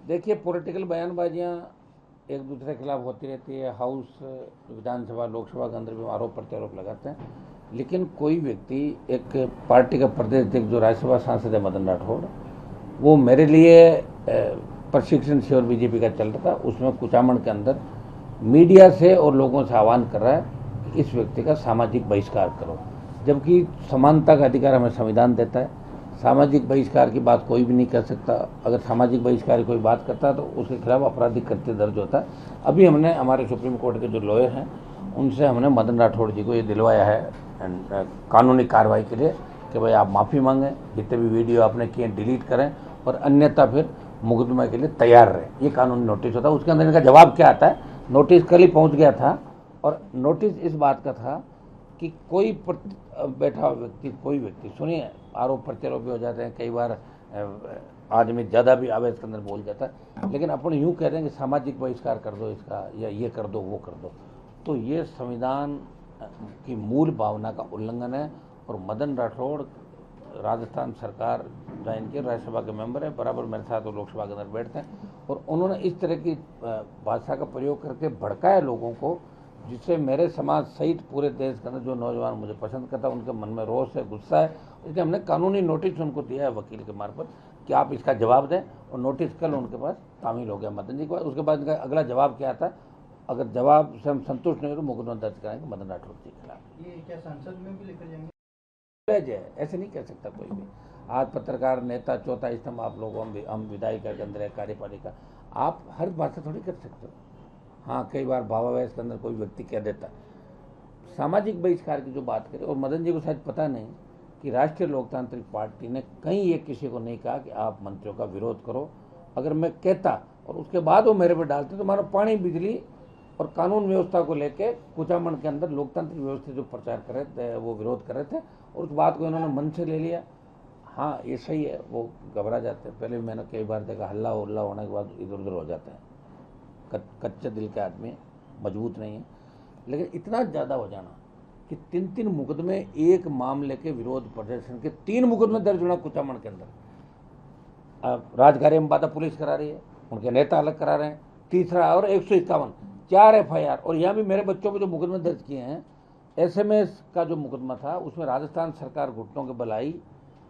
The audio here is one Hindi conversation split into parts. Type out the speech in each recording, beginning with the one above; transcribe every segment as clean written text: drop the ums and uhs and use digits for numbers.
देखिए, पॉलिटिकल बयानबाजियाँ एक दूसरे के खिलाफ होती रहती है। हाउस, विधानसभा, लोकसभा के अंदर भी आरोप प्रत्यारोप लगाते हैं। लेकिन कोई व्यक्ति, एक पार्टी का प्रदेश अध्यक्ष जो राज्यसभा सांसद है मदन राठौड़, वो मेरे लिए प्रशिक्षण शिविर बीजेपी का चल रहा था, उसमें कुचामण के अंदर मीडिया से और लोगों से आह्वान कर रहा है कि इस व्यक्ति का सामाजिक बहिष्कार करो, जबकि समानता का अधिकार हमें संविधान देता है। सामाजिक बहिष्कार की बात कोई भी नहीं कर सकता। अगर सामाजिक बहिष्कार की कोई बात करता है तो उसके खिलाफ आपराधिक कृत्य दर्ज होता है। अभी हमने हमारे सुप्रीम कोर्ट के जो लॉयर हैं उनसे हमने मदन राठौड़ जी को ये दिलवाया है कानूनी कार्रवाई के लिए कि भाई आप माफ़ी मांगें, जितने भी वीडियो आपने किए डिलीट करें, और अन्यथा फिर मुकदमे के लिए तैयार रहें। ये कानूनी नोटिस होता है। उसके अंदर इनका जवाब क्या आता है? नोटिस कल ही पहुँच गया था, और नोटिस इस बात का था कि कोई बैठा हुआ व्यक्ति, कोई व्यक्ति, सुनिए, आरोप प्रत्यारोप भी हो जाते हैं, कई बार आदमी ज़्यादा भी आवेश के अंदर बोल जाता है, लेकिन अपन यूँ कह रहे हैं कि सामाजिक बहिष्कार कर दो इसका, या ये कर दो वो कर दो, तो ये संविधान की मूल भावना का उल्लंघन है। और मदन राठौड़ राजस्थान सरकार ज्वाइन के राज्यसभा के मेंबर है, बराबर मेरे साथ वो लोकसभा के अंदर बैठते हैं, और उन्होंने इस तरह की भाषा का प्रयोग करके भड़काया लोगों को, जिससे मेरे समाज सहित पूरे देश के अंदर जो नौजवान मुझे पसंद करता है उनके मन में रोष है, गुस्सा है। इसलिए हमने कानूनी नोटिस उनको दिया है वकील के मार्फत कि आप इसका जवाब दें, और नोटिस कल उनके पास तामील हो गया मदन जी के पास। उसके बाद इनका अगला जवाब क्या आता है? अगर जवाब से हम संतुष्ट नहीं हो तो मुकदमा दर्ज कराएंगे मदन राठौड़ जी के खिलाफ। ये क्या संसद में भी लेकर जाएंगे? ऐसे नहीं कह सकता कोई भी। आज पत्रकार, नेता, चौथा स्तंभ आप लोगों, हम विधायिका के अंदर है, कार्यपालिका, आप हर बात से थोड़ी कर सकते हो। हाँ, कई बार भावावेश के अंदर कोई व्यक्ति कह देता है। सामाजिक बहिष्कार की जो बात करें, और मदन जी को शायद पता नहीं कि राष्ट्रीय लोकतांत्रिक पार्टी ने कहीं ये किसी को नहीं कहा कि आप मंत्रियों का विरोध करो। अगर मैं कहता और उसके बाद वो मेरे पे डालते तो मानो पानी, बिजली और कानून व्यवस्था को लेके कुचामण के अंदर लोकतांत्रिक व्यवस्था जो प्रचार कर रहे थे, वो विरोध कर रहे थे, और उस बात को इन्होंने मन से ले लिया। हाँ, ये सही है, वो घबरा जाते हैं। पहले भी मैंने कई बार देखा, हल्ला उल्ला होने के बाद इधर उधर हो जाते हैं। कच्चे दिल के आदमी, मजबूत नहीं है। लेकिन इतना ज़्यादा हो जाना कि 3-3 मुकदमे, एक मामले के विरोध प्रदर्शन के 3 मुकदमे दर्ज होना कुचामण के अंदर। राजघारी में बाधा पुलिस करा रही है, उनके नेता अलग करा रहे हैं। तीसरा और 151, 4 FIR। और यहाँ भी मेरे बच्चों पे जो मुकदमे दर्ज किए हैं, SMS का जो मुकदमा था उसमें राजस्थान सरकार घुटनों के बल आई,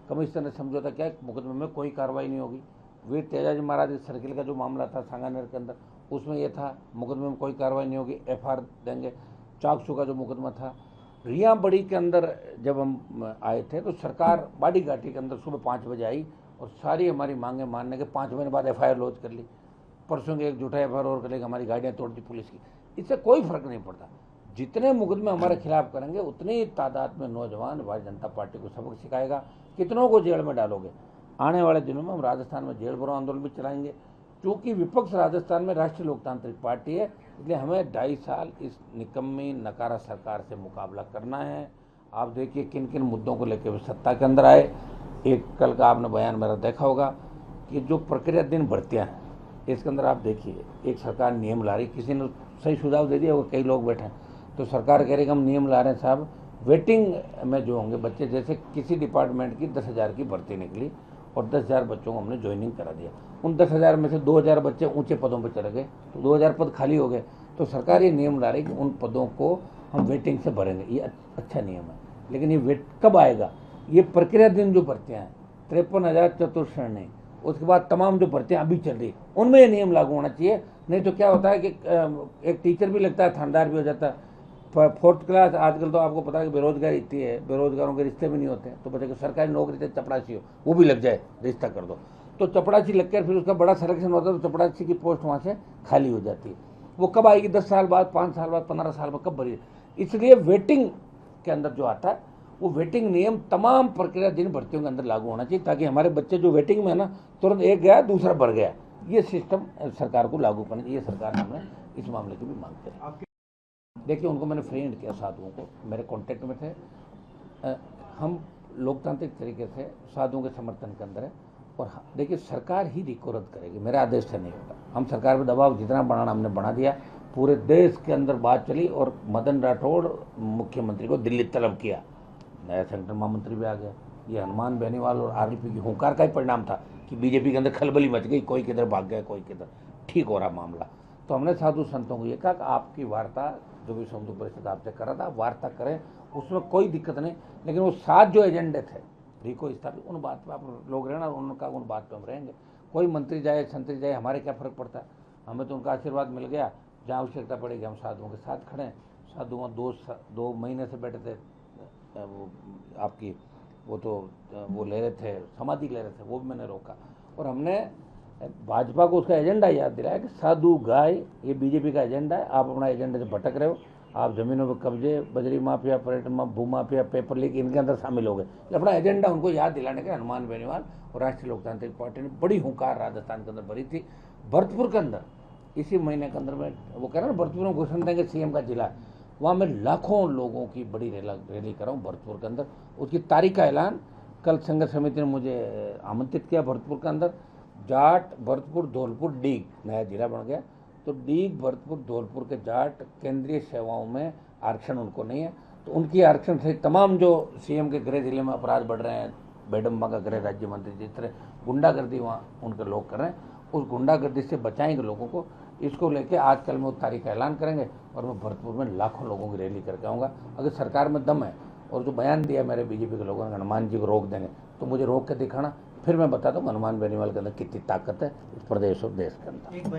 कमिश्नर ने समझौता किया, मुकदमे में कोई कार्रवाई नहीं होगी। वीर तेजाजी महाराज सर्किल का जो मामला था सांगानेर के अंदर, उसमें यह था मुकदमे में कोई कार्रवाई नहीं होगी, FIR देंगे। चाकसू का जो मुकदमा था, रिया बड़ी के अंदर जब हम आए थे तो सरकार बाड़ी घाटी के अंदर सुबह 5 बजे आई और सारी हमारी मांगे मानने के 5 महीने बाद FIR लॉन्च कर ली। परसों के एक झूठा FIR और करेगा, हमारी गाड़ियाँ तोड़ दी पुलिस की। इससे कोई फर्क नहीं पड़ता। जितने मुकदमे हमारे खिलाफ करेंगे उतनी ही तादाद में नौजवान भारतीय जनता पार्टी को सबक सिखाएगा। कितनों को जेल में डालोगे? आने वाले दिनों में हम राजस्थान में जेल भरो आंदोलन भी चलाएंगे, क्योंकि विपक्ष राजस्थान में राष्ट्रीय लोकतांत्रिक पार्टी है। इसलिए हमें 2.5 साल इस निकम्मी नकारा सरकार से मुकाबला करना है। आप देखिए किन किन मुद्दों को लेकर वे सत्ता के अंदर आए। एक कल का आपने बयान मेरा देखा होगा कि जो प्रक्रिया दिन भर्तियाँ हैं, इसके अंदर आप देखिए एक सरकार नियम ला रही, किसी ने सही सुझाव दे दिया होगा, कई लोग बैठे हैं, तो सरकार कह रही कि हम नियम ला रहे हैं साहब, वेटिंग में जो होंगे बच्चे, जैसे किसी डिपार्टमेंट की 10,000 की भर्ती निकली और 10,000 बच्चों को हमने ज्वाइनिंग करा दिया। उन 10,000 में से 2,000 बच्चे ऊंचे पदों पर चले गए, तो 2,000 पद खाली हो गए। तो सरकार ये नियम ला रही कि उन पदों को हम वेटिंग से भरेंगे। ये अच्छा नियम है, लेकिन ये वेट कब आएगा? ये प्रक्रिया दिन जो भर्तियाँ हैं 53,000 चतुर्श्रेणी, उसके बाद तमाम जो भर्तियाँ अभी चल रही, उनमें ये नियम लागू होना चाहिए। नहीं तो क्या होता है कि एक टीचर भी लगता है, थानेदार भी हो जाता है। 4th क्लास, आजकल तो आपको पता है कि बेरोजगारी इतनी है, बेरोजगारों के रिश्ते भी नहीं होते हैं, तो बच्चे को सरकारी नौकरी से चपरासी हो वो भी लग जाए, रिश्ता कर दो, तो चपरासी लगकर फिर उसका बड़ा सिलेक्शन होता है, तो चपरासी की पोस्ट वहाँ से खाली हो जाती है। वो कब आएगी? 10 साल बाद, 5 साल बाद, 15 साल में कब भरी? इसलिए वेटिंग के अंदर जो आता है वो वेटिंग नियम तमाम प्रक्रिया दिन भर्तियों के अंदर लागू होना चाहिए, ताकि हमारे बच्चे जो वेटिंग में है ना, तुरंत एक गया दूसरा भर गया। ये सिस्टम सरकार को लागू करना चाहिए। सरकार ने हमें इस मामले की भी मांग करी। देखिए, उनको मैंने फ्रेंड किया, साधुओं को, मेरे कांटेक्ट में थे। हम लोकतांत्रिक तरीके से साधुओं के समर्थन के अंदर है। और देखिए, सरकार ही रिको रद्द करेगी, मेरे आदेश से नहीं होता। हम सरकार पर दबाव जितना बढ़ाना हमने बढ़ा दिया। पूरे देश के अंदर बात चली और मदन राठौड़ मुख्यमंत्री को दिल्ली तलब किया। नया संगठन महामंत्री भी आ गया। ये हनुमान बेनीवाल और RLP की हुंकार का ही परिणाम था कि बीजेपी के अंदर खलबली मच गई, कोई किधर भाग गया, कोई किधर, ठीक हो रहा मामला। तो हमने साधु संतों को ये कहा कि आपकी वार्ता जो भी संधु परिषद आपसे कर रहा था, वार्ता करें, उसमें कोई दिक्कत नहीं, लेकिन वो 7 जो एजेंडे थे रिको स्थापित, उन बात पे आप लोग रहना, उनका उन बात पे हम रहेंगे। कोई मंत्री जाए संतरी जाए, हमारे क्या फ़र्क पड़ता है, हमें तो उनका आशीर्वाद मिल गया, जहाँ आवश्यकता पड़ेगी हम साधुओं के साथ खड़े हैं। साधु वहाँ 2 महीने से बैठे थे, वो आपकी वो ले रहे थे, समाधि ले रहे थे, वो भी मैंने रोका। और हमने भाजपा को उसका एजेंडा याद दिलाया कि साधु गाय ये बीजेपी का एजेंडा है, आप अपना एजेंडे से भटक रहे हो, आप जमीनों पर कब्जे, बजरी माफिया, पर्यटन भू माफिया, पेपर लीक, इनके अंदर शामिल हो गए। अपना एजेंडा उनको याद दिलाने के हनुमान बेनीवाल और राष्ट्रीय लोकतांत्रिक पार्टी ने बड़ी हुंकार राजस्थान के अंदर भरी थी। भरतपुर के अंदर इसी महीने के अंदर में वो कह रहा ना, भरतपुर में घोषणा देंगे सीएम का जिला, वहाँ मैं लाखों लोगों की बड़ी रैली कर रहा हूँ भरतपुर के अंदर। उसकी तारीख का ऐलान कल संघर्ष समिति ने मुझे आमंत्रित किया। भरतपुर के अंदर जाट, भरतपुर, धौलपुर, डीग नया जिला बन गया। तो डीग, भरतपुर, धौलपुर के जाट केंद्रीय सेवाओं में आरक्षण उनको नहीं है, तो उनकी आरक्षण से तमाम जो सीएम के गृह जिले में अपराध बढ़ रहे हैं, बेडम्बा का गृह राज्य मंत्री जिस तरह गुंडागर्दी वहाँ उनके लोग कर रहे हैं, उस गुंडागर्दी से बचाएंगे लोगों को। इसको लेके आज कल में वो तारीख का ऐलान करेंगे और मैं भरतपुर में लाखों लोगों की रैली करके आऊँगा। अगर सरकार में दम है और जो बयान दिया मेरे बीजेपी के लोगों ने हनुमान जी को रोक देंगे, तो मुझे रोक के दिखाना, फिर मैं बताता हूँ हनुमान बेनीवाल के अंदर कितनी ताकत है इस प्रदेश और देश के अंदर।